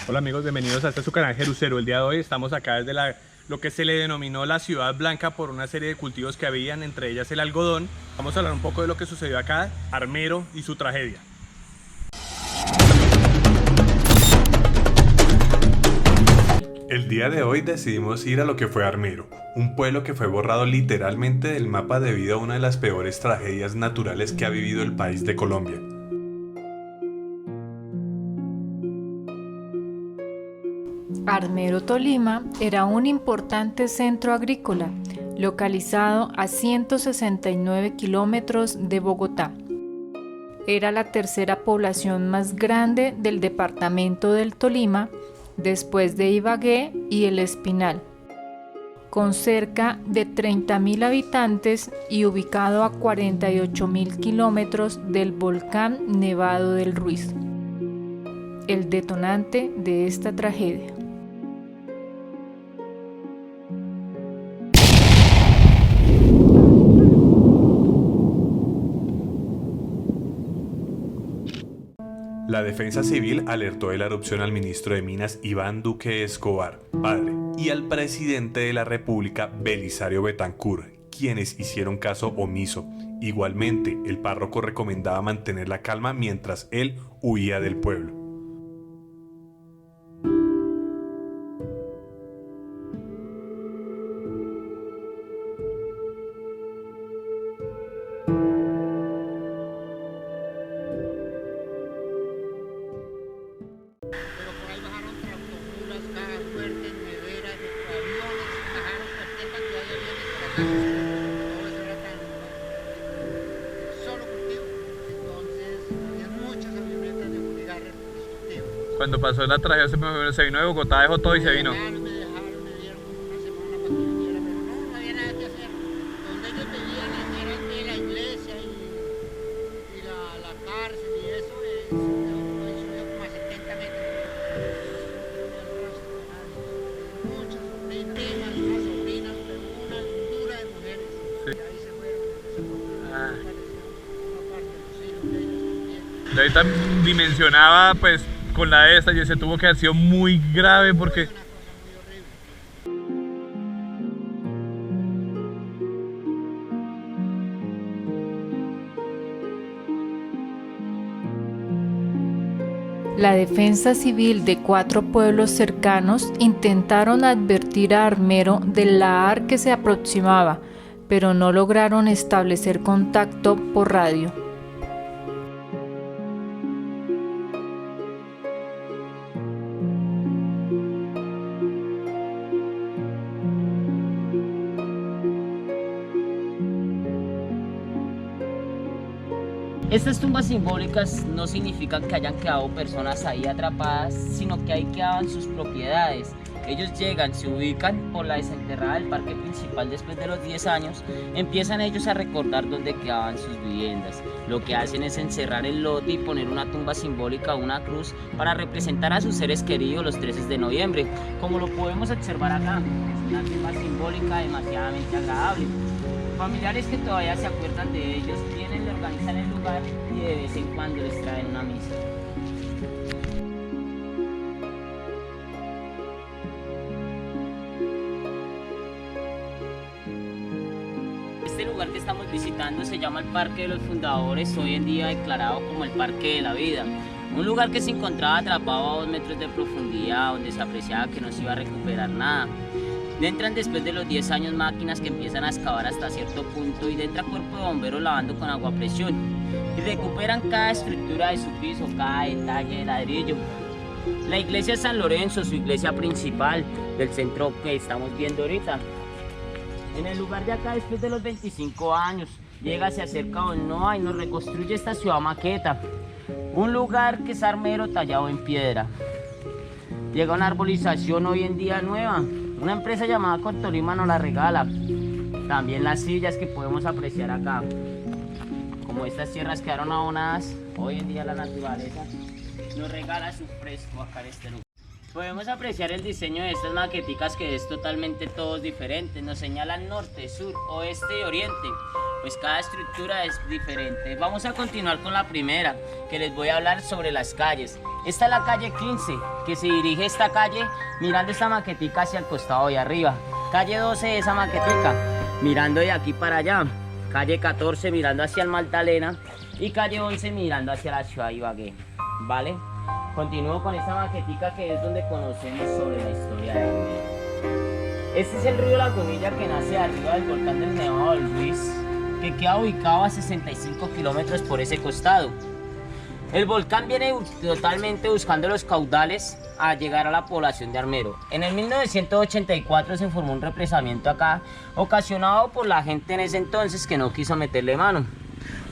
Hola amigos, bienvenidos a este su canal Jerucero. El día de hoy estamos acá desde lo que se le denominó la Ciudad Blanca por una serie de cultivos que habían, entre ellas el algodón. Vamos a hablar un poco de lo que sucedió acá, Armero y su tragedia. El día de hoy decidimos ir a lo que fue Armero, un pueblo que fue borrado literalmente del mapa debido a una de las peores tragedias naturales que ha vivido el país de Colombia. Armero, Tolima, era un importante centro agrícola, localizado a 169 kilómetros de Bogotá. Era la tercera población más grande del departamento del Tolima, después de Ibagué y El Espinal, con cerca de 30.000 habitantes y ubicado a 48.000 kilómetros del volcán Nevado del Ruiz, el detonante de esta tragedia. La Defensa Civil alertó de la erupción al ministro de Minas Iván Duque Escobar, padre, y al presidente de la República Belisario Betancur, quienes hicieron caso omiso. Igualmente, el párroco recomendaba mantener la calma mientras él huía del pueblo. Pero por ahí bajaron tractomulas, cajas fuertes, neveras, aviones, bajaron cualquier cantidad de aviones para acá. Todo eso era tan solo cultivo. Entonces había muchas avionetas de fumigar el cultivo. Cuando pasó la tragedia se vino de Bogotá, dejó todo y se vino. Me dejaron, me dieron una semana para que viniera, pero no había nada que hacer. Donde ellos vivían era de la iglesia y la cárcel y eso es como a 70 metros. Muchas sobrinas, primas, más sobrinas, pero una lindura de mujeres. Sí. Y ahí se fueron, una parte de los hijos de ellos también. De ahorita dimensionaba pues con la de esta y se tuvo que haber sido muy grave porque... Una cosa muy horrible. La defensa civil de 4 pueblos cercanos intentaron advertir a Armero del lahar que se aproximaba, pero no lograron establecer contacto por radio. Estas tumbas simbólicas no significan que hayan quedado personas ahí atrapadas, sino que ahí quedaban sus propiedades. Ellos llegan, se ubican por la desenterrada del parque principal después de los 10 años, empiezan ellos a recordar dónde quedaban sus viviendas. Lo que hacen es encerrar el lote y poner una tumba simbólica o una cruz para representar a sus seres queridos los 13 de noviembre. Como lo podemos observar acá, es una tumba simbólica demasiadamente agradable. Familiares que todavía se acuerdan de ellos vienen, le organizan el lugar y de vez en cuando les traen una misa. Este lugar que estamos visitando se llama el Parque de los Fundadores, hoy en día declarado como el Parque de la Vida. Un lugar que se encontraba atrapado a 2 metros de profundidad, donde se apreciaba que no se iba a recuperar nada. Entran después de los 10 años máquinas que empiezan a excavar hasta cierto punto y entra cuerpo de bomberos lavando con agua a presión y recuperan cada estructura de su piso, cada detalle de ladrillo. La iglesia San Lorenzo, su iglesia principal del centro que estamos viendo ahorita. En el lugar de acá, después de los 25 años, llega, se acerca Olnoa y nos reconstruye esta ciudad maqueta. Un lugar que es Armero tallado en piedra. Llega una arbolización hoy en día nueva. Una empresa llamada Cortolima nos la regala. También las sillas que podemos apreciar acá. Como estas tierras quedaron abonadas, hoy en día la naturaleza nos regala su fresco acá en este lugar. Podemos apreciar el diseño de estas maqueticas que es totalmente todos diferentes. Nos señalan norte, sur, oeste y oriente. Pues cada estructura es diferente. Vamos a continuar con la primera, que les voy a hablar sobre las calles. Esta es la calle 15, que se dirige esta calle mirando esta maquetica hacia el costado de arriba. Calle 12, esa maquetica, mirando de aquí para allá. Calle 14, mirando hacia el Magdalena. Y calle 11, mirando hacia la ciudad de Ibagué. ¿Vale? Continúo con esta maquetica, que es donde conocemos sobre la historia de Armero. Este es el río Lagunilla, que nace arriba del volcán del Nevado del Ruiz, que queda ubicado a 65 kilómetros por ese costado. El volcán viene totalmente buscando los caudales a llegar a la población de Armero. En el 1984 se formó un represamiento acá, ocasionado por la gente en ese entonces que no quiso meterle mano.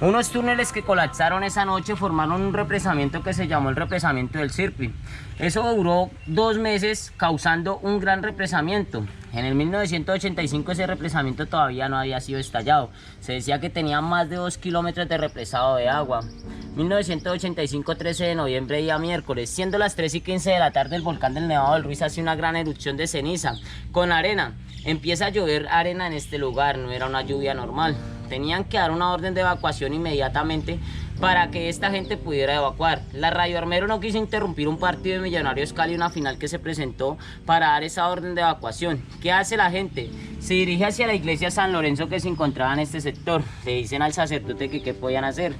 Unos túneles que colapsaron esa noche formaron un represamiento que se llamó el represamiento del Sirpi. Eso duró 2 meses, causando un gran represamiento. En el 1985 ese represamiento todavía no había sido estallado. Se decía que tenía más de 2 kilómetros de represado de agua. 1985, 13 de noviembre, día miércoles, siendo las 3:15 de la tarde, el volcán del Nevado del Ruiz hace una gran erupción de ceniza con arena. Empieza a llover arena en este lugar, no era una lluvia normal. Tenían que dar una orden de evacuación inmediatamente para que esta gente pudiera evacuar. La Radio Armero no quiso interrumpir un partido de Millonarios Cali, una final que se presentó, para dar esa orden de evacuación. ¿Qué hace la gente? Se dirige hacia la iglesia San Lorenzo, que se encontraba en este sector. Le dicen al sacerdote que qué podían hacer.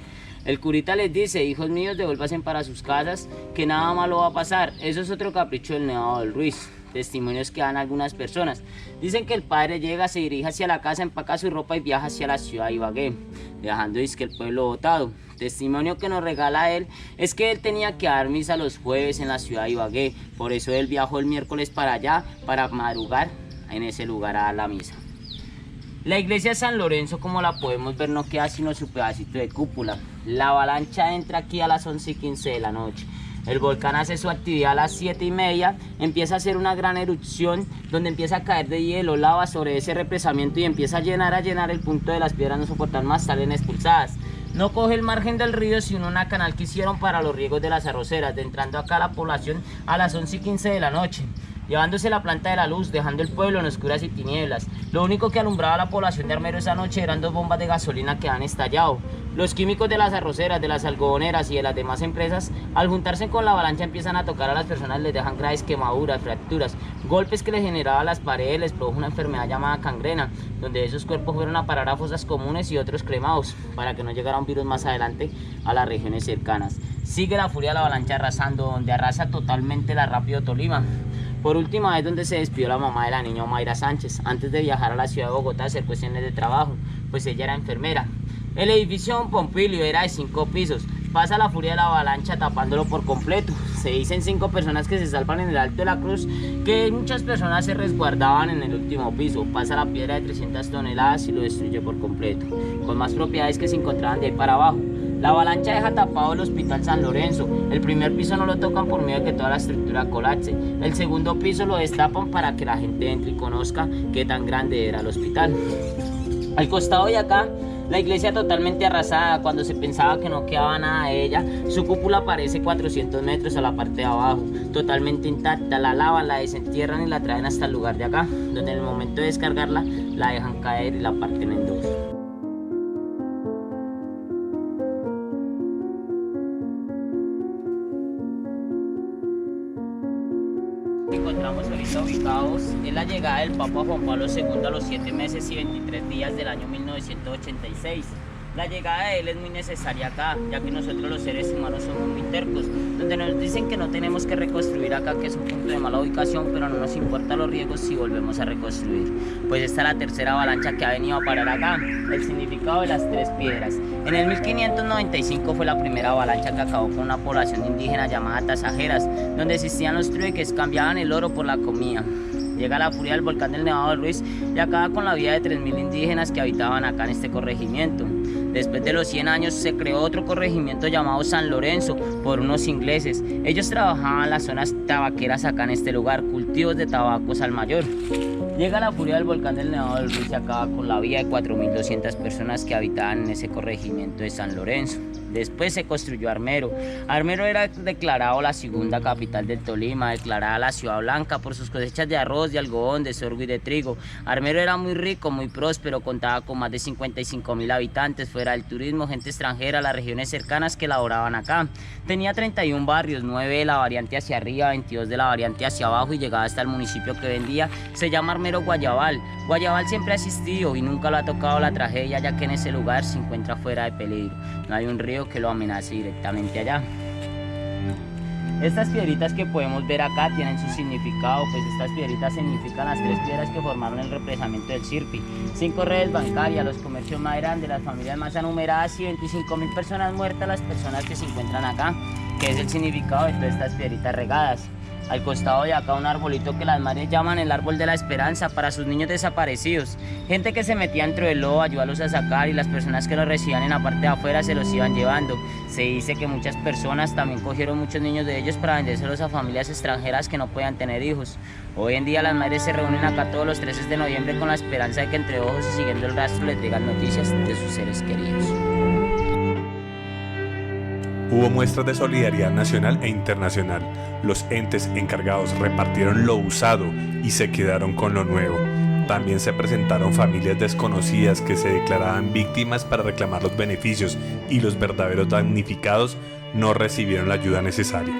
El curita les dice: hijos míos, devuélvanse para sus casas, que nada malo va a pasar. Eso es otro capricho del Nevado del Ruiz. Testimonios que dan algunas personas. Dicen que el padre llega, se dirige hacia la casa, empaca su ropa y viaja hacia la ciudad de Ibagué, dejando el pueblo botado. Testimonio que nos regala él es que él tenía que dar misa los jueves en la ciudad de Ibagué. Por eso él viajó el miércoles para allá, para madrugar en ese lugar a dar la misa. La iglesia de San Lorenzo, como la podemos ver, no queda sino su pedacito de cúpula. La avalancha entra aquí a las 11:15 de la noche. El volcán hace su actividad a las 7:30, empieza a hacer una gran erupción donde empieza a caer de hielo, lava sobre ese represamiento y empieza a llenar el punto de las piedras, no soportan más, salen expulsadas. No coge el margen del río, sino una canal que hicieron para los riegos de las arroceras, entrando acá a la población a las 11:15 de la noche. Llevándose la planta de la luz, dejando el pueblo en oscuras y tinieblas. Lo único que alumbraba a la población de Armero esa noche eran 2 bombas de gasolina que han estallado. Los químicos de las arroceras, de las algodoneras y de las demás empresas, al juntarse con la avalancha, empiezan a tocar a las personas, les dejan graves quemaduras, fracturas, golpes que les generaba a las paredes, les produjo una enfermedad llamada gangrena, donde esos cuerpos fueron a parar a fosas comunes y otros cremados, para que no llegara un virus más adelante a las regiones cercanas. Sigue la furia de la avalancha arrasando, donde arrasa totalmente la Rápido Tolima. Por última vez, donde se despidió la mamá de la niña Mayra Sánchez, antes de viajar a la ciudad de Bogotá a hacer cuestiones de trabajo, pues ella era enfermera. El edificio Don Pompilio era de 5 pisos, pasa la furia de la avalancha tapándolo por completo. Se dicen 5 personas que se salvan en el Alto de la Cruz, que muchas personas se resguardaban en el último piso. Pasa la piedra de 300 toneladas y lo destruye por completo, con más propiedades que se encontraban de ahí para abajo. La avalancha deja tapado el Hospital San Lorenzo. El primer piso no lo tocan por miedo de que toda la estructura colapse. El segundo piso lo destapan para que la gente entre y conozca qué tan grande era el hospital. Al costado de acá, la iglesia totalmente arrasada. Cuando se pensaba que no quedaba nada de ella, su cúpula aparece 400 metros a la parte de abajo, totalmente intacta. La lavan, la desentierran y la traen hasta el lugar de acá, donde en el momento de descargarla, la dejan caer y la parten en 2. Encontramos ahorita ubicados en la llegada del Papa Juan Pablo II a los 7 meses y 23 días del año 1986. La llegada de él es muy necesaria acá, ya que nosotros los seres humanos somos muy tercos, donde nos dicen que no tenemos que reconstruir acá, que es un punto de mala ubicación, pero no nos importa los riesgos si volvemos a reconstruir. Pues esta es la tercera avalancha que ha venido a parar acá. El significado de las 3 piedras. En el 1595 fue la primera avalancha que acabó con una población indígena llamada Tasajeras, donde existían los trueques, cambiaban el oro por la comida. Llega la furia del volcán del Nevado del Ruiz y acaba con la vida de 3.000 indígenas que habitaban acá en este corregimiento. Después de los 100 años se creó otro corregimiento llamado San Lorenzo por unos ingleses. Ellos trabajaban las zonas tabaqueras acá en este lugar, cultivos de tabacos al mayor. Llega la furia del volcán del Nevado del Ruiz y acaba con la vida de 4.200 personas que habitaban en ese corregimiento de San Lorenzo. Después se construyó Armero. Armero era declarado la segunda capital del Tolima, declarada la ciudad blanca por sus cosechas de arroz, de algodón, de sorgo y de trigo. Armero era muy rico, muy próspero, contaba con más de 55.000 habitantes, fuera del turismo, gente extranjera, las regiones cercanas que laboraban acá. Tenía 31 barrios, 9 de la variante hacia arriba, 22 de la variante hacia abajo y llegaba hasta el municipio que vendía. Se llama Armero Guayabal. Guayabal siempre ha existido y nunca lo ha tocado la tragedia, ya que en ese lugar se encuentra fuera de peligro. No hay un río que lo amenace directamente allá. Estas piedritas que podemos ver acá tienen su significado, pues estas piedritas significan las 3 piedras que formaron el represamiento del Sirpi. 5 redes bancarias, los comercios más grandes, las familias más anumeradas y 25.000 personas muertas, las personas que se encuentran acá, que es el significado de todas estas piedritas regadas. Al costado de acá un arbolito que las madres llaman el árbol de la esperanza para sus niños desaparecidos. Gente que se metía dentro del lodo, ayudarlos a sacar y las personas que los recibían en la parte de afuera se los iban llevando. Se dice que muchas personas también cogieron muchos niños de ellos para vendérselos a familias extranjeras que no podían tener hijos. Hoy en día las madres se reúnen acá todos los 13 de noviembre con la esperanza de que entre ojos y siguiendo el rastro les digan noticias de sus seres queridos. Hubo muestras de solidaridad nacional e internacional. Los entes encargados repartieron lo usado y se quedaron con lo nuevo. También se presentaron familias desconocidas que se declaraban víctimas para reclamar los beneficios y los verdaderos damnificados no recibieron la ayuda necesaria.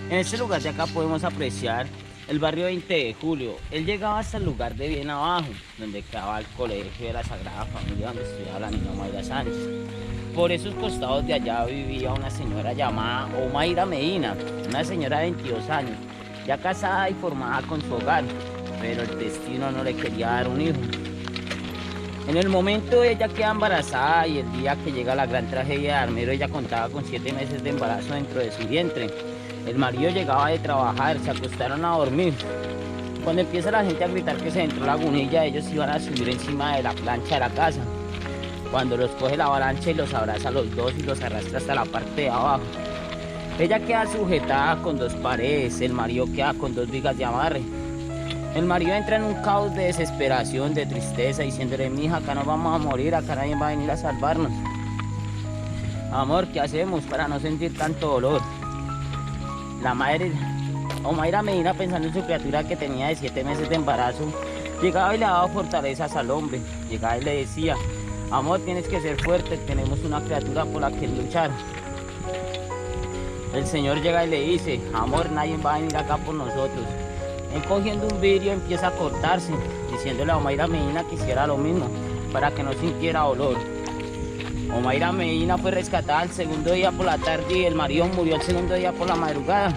En este lugar de acá podemos apreciar el barrio 20 de Julio. Él llegaba hasta el lugar de bien abajo, donde quedaba el colegio de la Sagrada Familia, donde estudiaba la niña Omaira Sánchez. Por esos costados de allá vivía una señora llamada Omaira Medina, una señora de 22 años, ya casada y formada con su hogar, pero el destino no le quería dar un hijo. En el momento ella queda embarazada y el día que llega la gran tragedia de Armero, ella contaba con 7 meses de embarazo dentro de su vientre. El marido llegaba de trabajar, se acostaron a dormir. Cuando empieza la gente a gritar que se entró lagunilla, ellos iban a subir encima de la plancha de la casa. Cuando los coge la avalancha y los abraza a los dos y los arrastra hasta la parte de abajo. Ella queda sujetada con 2 paredes, el marido queda con 2 vigas de amarre. El marido entra en un caos de desesperación, de tristeza, diciéndole: mija, acá nos vamos a morir, acá nadie va a venir a salvarnos. Amor, ¿qué hacemos para no sentir tanto dolor? La madre, Omaira Medina, pensando en su criatura que tenía de 7 meses de embarazo, llegaba y le daba fortalezas al hombre. Llegaba y le decía: amor, tienes que ser fuerte, tenemos una criatura por la que luchar. El Señor llega y le dice: amor, nadie va a venir acá por nosotros. Él, cogiendo un vidrio, empieza a cortarse, diciéndole a Omaira Medina que hiciera lo mismo, para que no sintiera dolor. Omaira Medina fue rescatada el segundo día por la tarde y el marido murió el segundo día por la madrugada,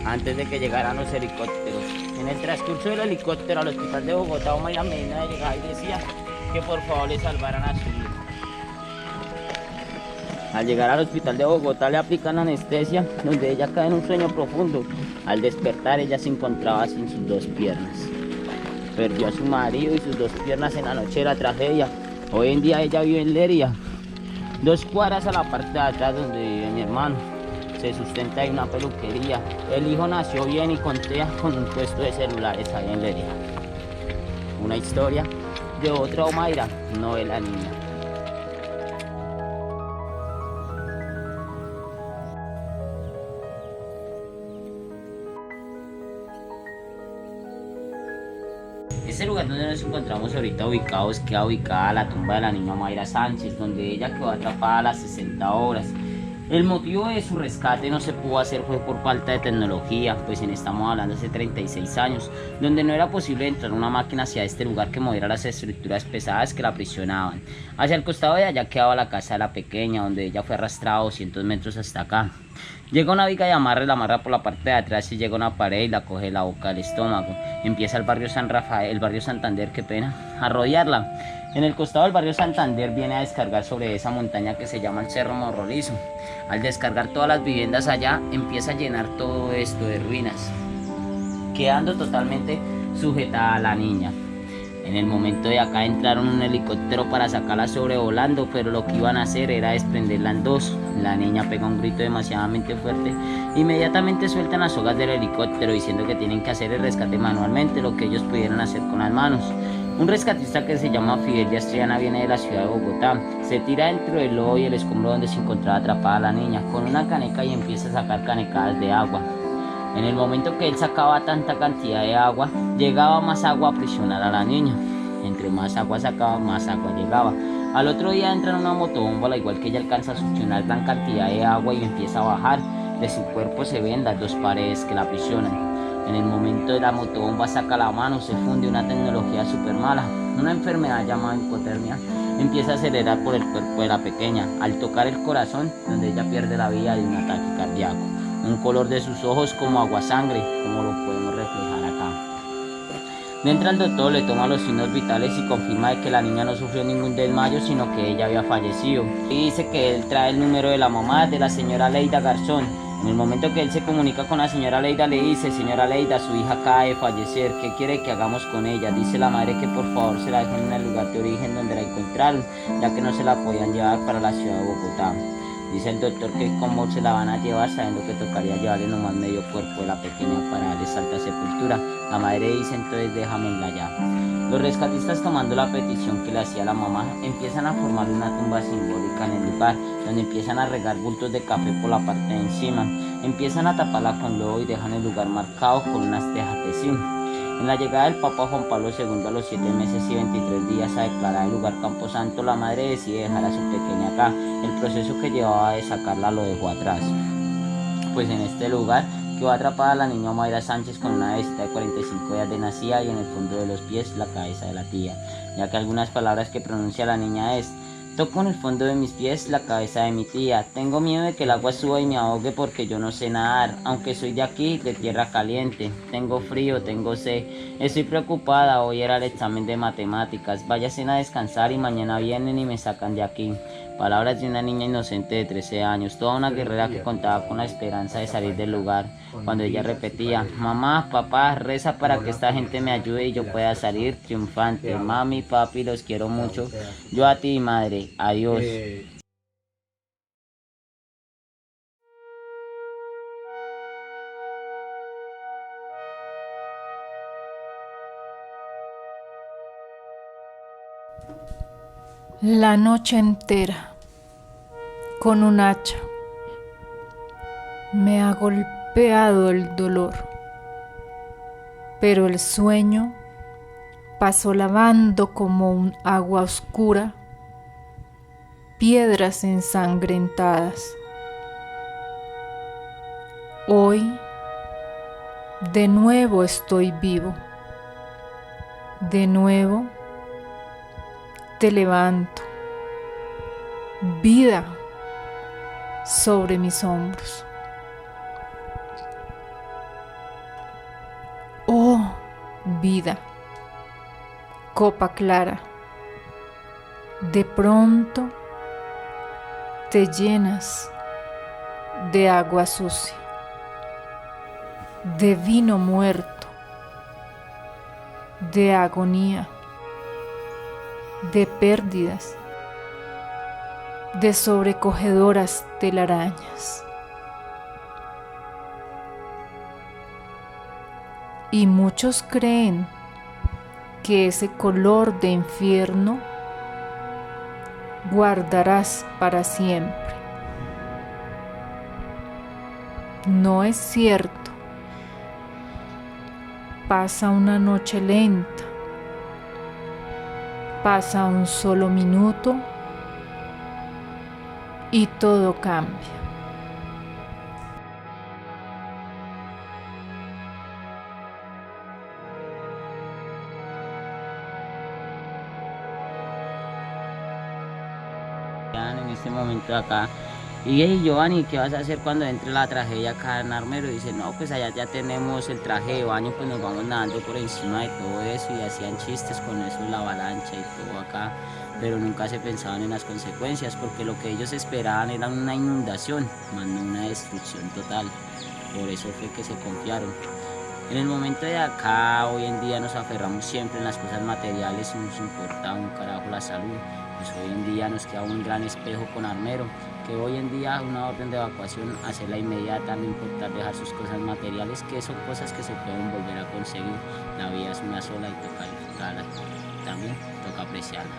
antes de que llegaran los helicópteros. En el transcurso del helicóptero al hospital de Bogotá, Omaira Medina llegaba y decía que por favor le salvaran a su hijo. Al llegar al hospital de Bogotá le aplican anestesia, donde ella cae en un sueño profundo. Al despertar ella se encontraba sin sus 2 piernas. Perdió a su marido y sus 2 piernas en la noche de la tragedia. Hoy en día ella vive en Leria, 2 cuadras a la parte de atrás donde vive mi hermano. Se sustenta en una peluquería. El hijo nació bien y contea con un puesto de celulares ahí en Leria. Una historia de otra Omaira, no de la niña. Este lugar donde nos encontramos ahorita ubicados queda ubicada la tumba de la niña Omaira Sánchez, donde ella quedó atrapada a las 60 horas. El motivo de su rescate no se pudo hacer fue por falta de tecnología, pues estamos hablando hace 36 años, donde no era posible entrar una máquina hacia este lugar que moviera las estructuras pesadas que la aprisionaban. Hacia el costado de allá quedaba la casa de la pequeña, donde ella fue arrastrada 200 metros hasta acá. Llega una viga y la amarra por la parte de atrás y llega una pared y la coge de la boca del estómago. Empieza el barrio San Rafael, el barrio Santander, qué pena, a rodearla. En el costado del barrio Santander viene a descargar sobre esa montaña que se llama el Cerro Morrolizo. Al descargar todas las viviendas allá, empieza a llenar todo esto de ruinas, quedando totalmente sujetada a la niña. En el momento de acá entraron un helicóptero para sacarla sobrevolando, pero lo que iban a hacer era desprenderla en dos. La niña pega un grito demasiadamente fuerte. Inmediatamente sueltan las sogas del helicóptero diciendo que tienen que hacer el rescate manualmente, lo que ellos pudieran hacer con las manos. Un rescatista que se llama Fidel Díaz Triana viene de la ciudad de Bogotá. Se tira dentro del lodo y el escombro donde se encontraba atrapada la niña con una caneca y empieza a sacar canecadas de agua. En el momento que él sacaba tanta cantidad de agua, llegaba más agua a aprisionar a la niña. Entre más agua sacaba, más agua llegaba. Al otro día entra en una motobomba, al igual que ella alcanza a succionar gran cantidad de agua y empieza a bajar. De su cuerpo se ven las dos paredes que la aprisionan. En el momento de la motobomba saca la mano, se funde una tecnología súper mala. Una enfermedad llamada hipotermia empieza a acelerar por el cuerpo de la pequeña, al tocar el corazón, donde ella pierde la vida de un ataque cardíaco. Un color de sus ojos como aguasangre, como lo podemos reflejar acá. Entra el doctor, le toma los signos vitales y confirma de que la niña no sufrió ningún desmayo, sino que ella había fallecido. Y dice que él trae el número de la mamá, de la señora Leida Garzón. En el momento que él se comunica con la señora Leida, le dice: señora Leida, su hija acaba de fallecer, ¿qué quiere que hagamos con ella? Dice la madre que por favor se la dejen en el lugar de origen donde la encontraron, ya que no se la podían llevar para la ciudad de Bogotá. Dice el doctor que cómo se la van a llevar, sabiendo que tocaría llevarle nomás medio cuerpo de la pequeña para darle santa sepultura. La madre dice: entonces déjamela ya. Los rescatistas, tomando la petición que le hacía la mamá, empiezan a formar una tumba simbólica en el lugar, donde empiezan a regar bultos de café por la parte de encima. Empiezan a taparla con lodo y dejan el lugar marcado con unas tejas de zinc. En la llegada del Papa Juan Pablo II a los 7 meses y 23 días a declarar el lugar Camposanto, la madre decide dejar a su pequeña acá. El proceso que llevaba de sacarla lo dejó atrás. Pues en este lugar quedó atrapada la niña Mayra Sánchez con una bebecita de 45 días de nacida y en el fondo de los pies la cabeza de la tía, ya que algunas palabras que pronuncia la niña es: toco en el fondo de mis pies la cabeza de mi tía. Tengo miedo de que el agua suba y me ahogue porque yo no sé nadar, aunque soy de aquí, de tierra caliente. Tengo frío, tengo sed. Estoy preocupada, hoy era el examen de matemáticas. Váyanse a descansar y mañana vienen y me sacan de aquí. Palabras de una niña inocente de 13 años, toda una guerrera que contaba con la esperanza de salir del lugar. Cuando ella repetía: mamá, papá, reza para que esta gente me ayude y yo pueda salir triunfante. Mami, papi, los quiero mucho. Yo a ti, madre. Adiós. La noche entera, con un hacha, me ha golpeado el dolor, pero el sueño pasó lavando como un agua oscura piedras ensangrentadas. Hoy de nuevo estoy vivo, de nuevo te levanto, vida sobre mis hombros. Oh, vida, copa clara, de pronto te llenas de agua sucia, de vino muerto, de agonía, de pérdidas, de sobrecogedoras telarañas. Y muchos creen que ese color de infierno guardarás para siempre. No es cierto. Pasa una noche lenta, pasa un solo minuto y todo cambia. En este momento acá Y hey, Giovanni, ¿qué vas a hacer cuando entre la tragedia acá en Armero? Y dice, no, pues allá ya tenemos el traje de baño, pues nos vamos nadando por encima de todo eso, y hacían chistes con eso, la avalancha y todo acá, pero nunca se pensaban en las consecuencias, porque lo que ellos esperaban era una inundación, más no una destrucción total. Por eso fue que se confiaron. En el momento de acá, hoy en día nos aferramos siempre en las cosas materiales y nos importa un carajo la salud. Pues hoy en día nos queda un gran espejo con Armero, que hoy en día una orden de evacuación, hacerla inmediata, no importa dejar sus cosas materiales, que son cosas que se pueden volver a conseguir. La vida es una sola y toca disfrutarla, también toca apreciarla.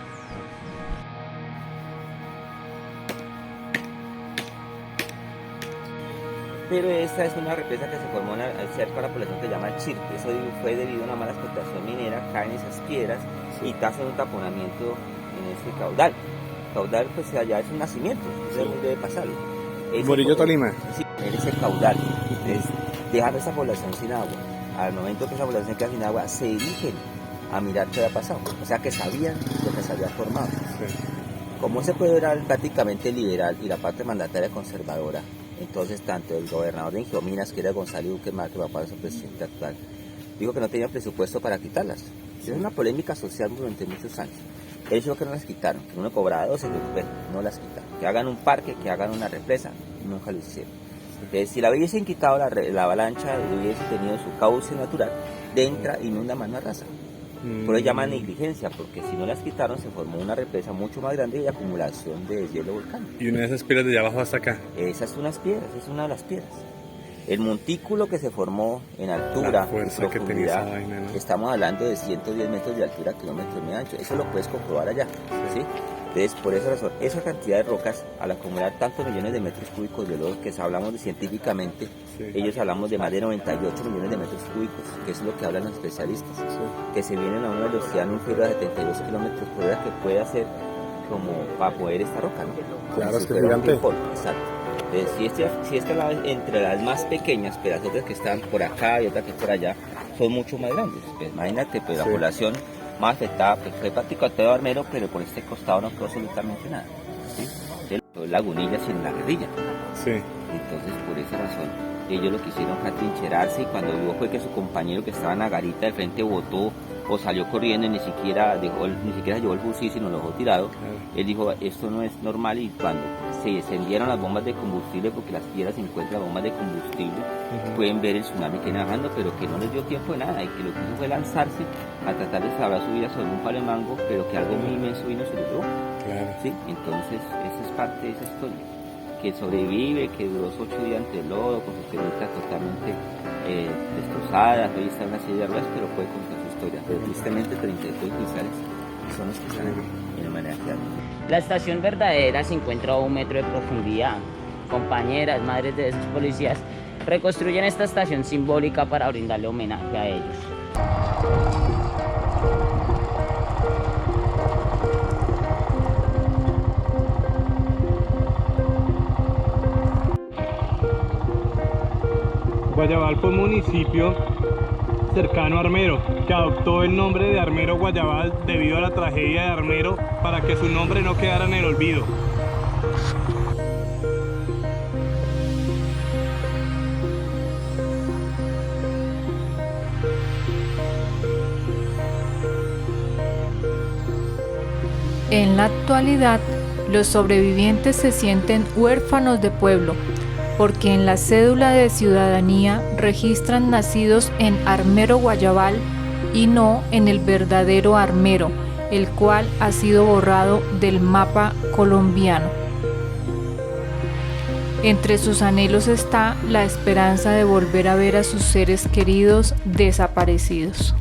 Pero esta es una represa que se formó cerca de la población que se llama el Chirpe. Eso fue debido a una mala explotación minera, caen esas piedras y hacen un taponamiento en ese caudal. El caudal pues allá es un nacimiento, eso debe pasarlo. Murillo, Tolima. Sí, en ese caudal. Entonces, dejar a esa población sin agua. Al momento que esa población queda sin agua, se dirigen a mirar qué había pasado. O sea que sabían lo que se había formado. Sí. Como ese pueblo era prácticamente liberal y la parte mandataria conservadora, entonces tanto el gobernador de Ingeominas, que era Gonzalo Duque Márquez, papá de su presidente actual, dijo que no tenía presupuesto para quitarlas. Es una polémica social durante muchos años. Ellos dijo que no las quitaron, que uno cobraba 12, pero no las quitaron. Que hagan un parque, que hagan una represa, nunca lo hicieron. Entonces, si la hubiesen quitado la avalancha, hubiese tenido su cauce natural, entra y inunda más una raza. Por eso llaman negligencia, porque si no las quitaron se formó una represa mucho más grande de acumulación de deshielo volcánico. Y una de esas piedras de allá abajo hasta acá. Esa es una de las piedras. El montículo que se formó en altura y profundidad, vaina, ¿no? Estamos hablando de 110 metros de altura, kilómetros y medio de ancho. Eso lo puedes comprobar allá, ¿sí? Entonces, por esa razón, esa cantidad de rocas, al acumular tantos millones de metros cúbicos de lodo, que hablamos de científicamente, ellos hablamos de más de 98 millones de metros cúbicos, que es lo que hablan los especialistas, que se vienen a una velocidad no inferior a 72 kilómetros por hora, que puede hacer como para poder esta roca, ¿no? Claro, es que es gigante. Exacto. Entonces, si esta entre las más pequeñas, pero las otras que están por acá y otras que por allá, son mucho más grandes. Pues imagínate, pues la población más afectada pues, fue prácticamente todo Armero, pero por este costado no quedó absolutamente nada. ¿Sí? Lagunillas y en la guerrilla. Sí. Entonces, por esa razón, ellos lo que hicieron fue atrincherarse, y cuando vio fue que su compañero que estaba en la garita del frente botó o salió corriendo y ni siquiera llevó el fusil, sino lo dejó tirado. Él dijo, esto no es normal, y cuando se encendieron las bombas de combustible, porque las piedras se encuentran bombas de combustible, pueden ver el tsunami que viene bajando, pero que no les dio tiempo de nada, y que lo que hizo fue lanzarse a tratar de salvar su vida sobre un palo de mango, pero que algo muy inmenso vino y se lo llevó. ¿Sí? Entonces, esa es parte de esa historia, que sobrevive, que duró 8 días entre el lodo, con sus piernitas totalmente destrozadas, hoy está en una silla de ruedas, pero puede contar su historia. Pero tristemente 32 oficiales son los que están en homenaje a él. La estación verdadera se encuentra a 1 metro de profundidad. Compañeras, madres de esos policías, reconstruyen esta estación simbólica para brindarle homenaje a ellos. Guayabal fue un municipio cercano a Armero, que adoptó el nombre de Armero Guayabal debido a la tragedia de Armero, para que su nombre no quedara en el olvido. En la actualidad, los sobrevivientes se sienten huérfanos de pueblo, porque en la cédula de ciudadanía registran nacidos en Armero Guayabal y no en el verdadero Armero, el cual ha sido borrado del mapa colombiano. Entre sus anhelos está la esperanza de volver a ver a sus seres queridos desaparecidos.